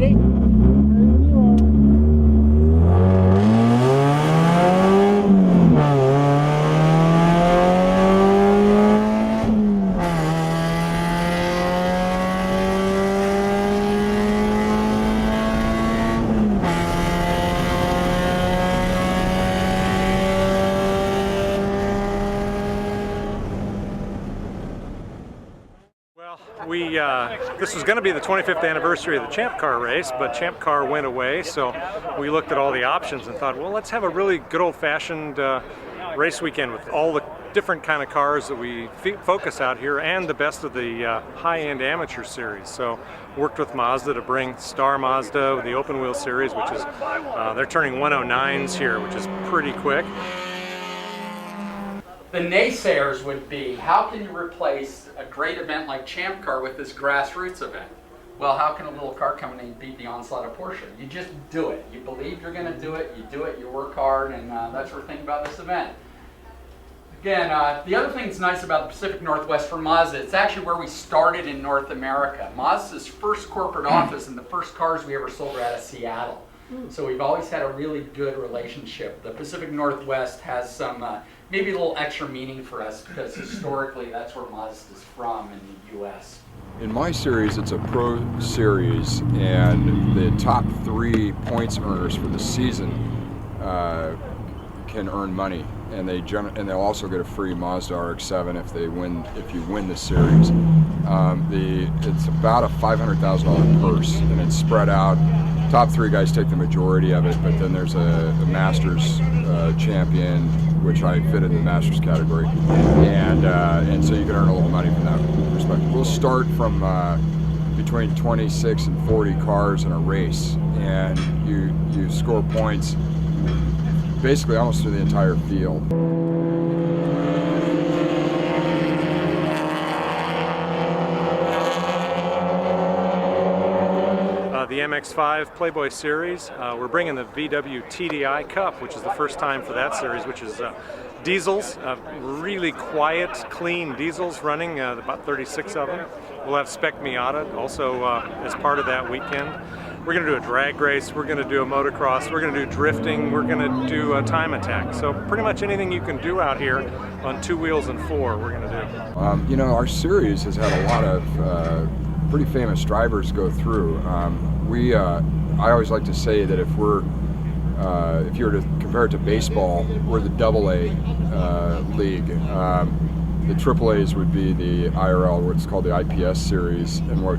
Ready? This was going to be the 25th anniversary of the Champ Car race, but Champ Car went away, so we looked at all the options and thought, well, let's have a really good old-fashioned race weekend with all the different kind of cars that we focus out here and the best of the high-end amateur series. So worked with Mazda to bring Star Mazda with the open wheel series, which is, they're turning 109s here, which is pretty quick. The naysayers would be, how can you replace a great event like Champ Car with this grassroots event? Well, how can a little car company beat the onslaught of Porsche? You just do it. You believe you're going to do it, you work hard, and that's what we're thinking about this event. Again, the other thing that's nice about the Pacific Northwest for Mazda, it's actually where we started in North America. Mazda's first corporate office and the first cars we ever sold were out of Seattle. So we've always had a really good relationship. The Pacific Northwest has some maybe a little extra meaning for us because historically that's where Mazda's from in the U.S. In my series, it's a pro series, and the top 3 points earners for the season can earn money, and they'll also get a free Mazda RX-7 if you win the series. It's about a $500,000 purse, and it's spread out. Top 3 guys take the majority of it, but then there's a Masters champion, which I fit in the Masters category, and so you can earn a little money from that perspective. We'll start from between 26 and 40 cars in a race, and you score points basically almost through the entire field. The MX-5 Playboy series, we're bringing the VW TDI Cup, which is the first time for that series, which is diesels, really quiet, clean diesels running, about 36 of them. We'll have Spec Miata also as part of that weekend. We're going to do a drag race, we're going to do a motocross, we're going to do drifting, we're going to do a time attack. So pretty much anything you can do out here on 2 wheels and 4, we're going to do. You know, our series has had a lot of pretty famous drivers go through. I always like to say that if you were to compare it to baseball, we're the AA league. The AAAs would be the IRL, what's called the IPS series, and what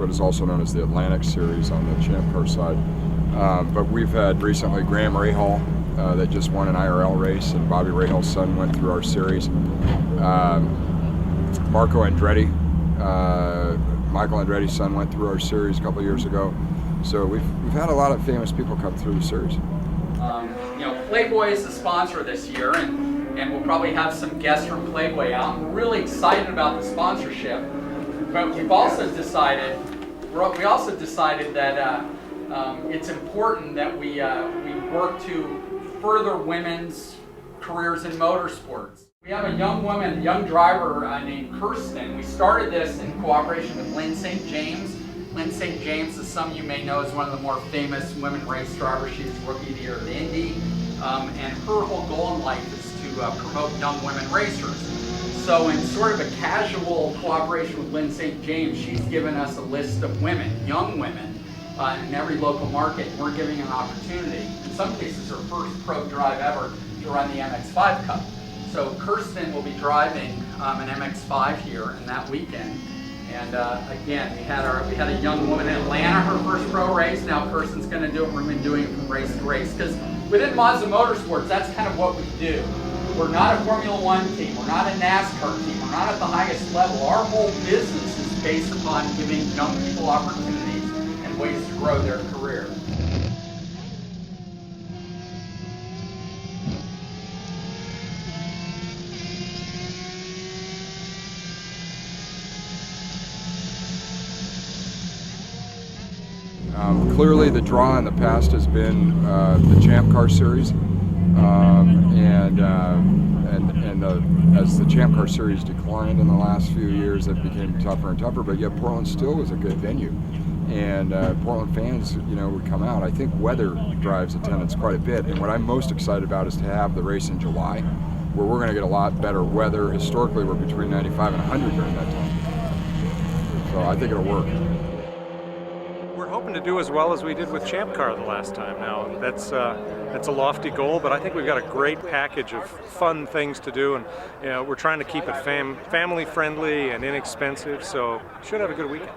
is also known as the Atlantic series on the Champ Car side. But we've had recently Graham Rahal that just won an IRL race, and Bobby Rahal's son went through our series. Marco Andretti. Michael Andretti's son went through our series a couple of years ago. So we've had a lot of famous people come through the series. You know, Playboy is the sponsor this year, and we'll probably have some guests from Playboy out. We're really excited about the sponsorship, but we've also decided that it's important that we work to further women's careers in motorsports. We have a young woman, young driver named Kirsten. We started this in cooperation with Lynn St. James. Lynn St. James, as some of you may know, is one of the more famous women race drivers. She's Rookie of the Year of Indy, and her whole goal in life is to promote young women racers. So in sort of a casual cooperation with Lynn St. James, she's given us a list of women, young women, in every local market. We're giving an opportunity, in some cases her first pro drive ever, to run the MX-5 Cup. So Kirsten will be driving an MX-5 here in that weekend. And again, we had a young woman in Atlanta, her first pro race. Now Kirsten's going to do it. We're going to be doing it from race to race. Because within Mazda Motorsports, that's kind of what we do. We're not a Formula One team. We're not a NASCAR team. We're not at the highest level. Our whole business is based upon giving young people opportunities and ways to grow their career. Clearly the draw in the past has been the Champ Car Series, as the Champ Car Series declined in the last few years, it became tougher and tougher, but yet Portland still was a good venue. and Portland fans, would come out. I think weather drives attendance quite a bit, and what I'm most excited about is to have the race in July, where we're going to get a lot better weather. Historically, we're between 95 and 100 during that time, so I think it'll work. We're hoping to do as well as we did with Champ Car the last time. Now, that's a lofty goal, but I think we've got a great package of fun things to do, and we're trying to keep it family friendly and inexpensive, so should have a good weekend.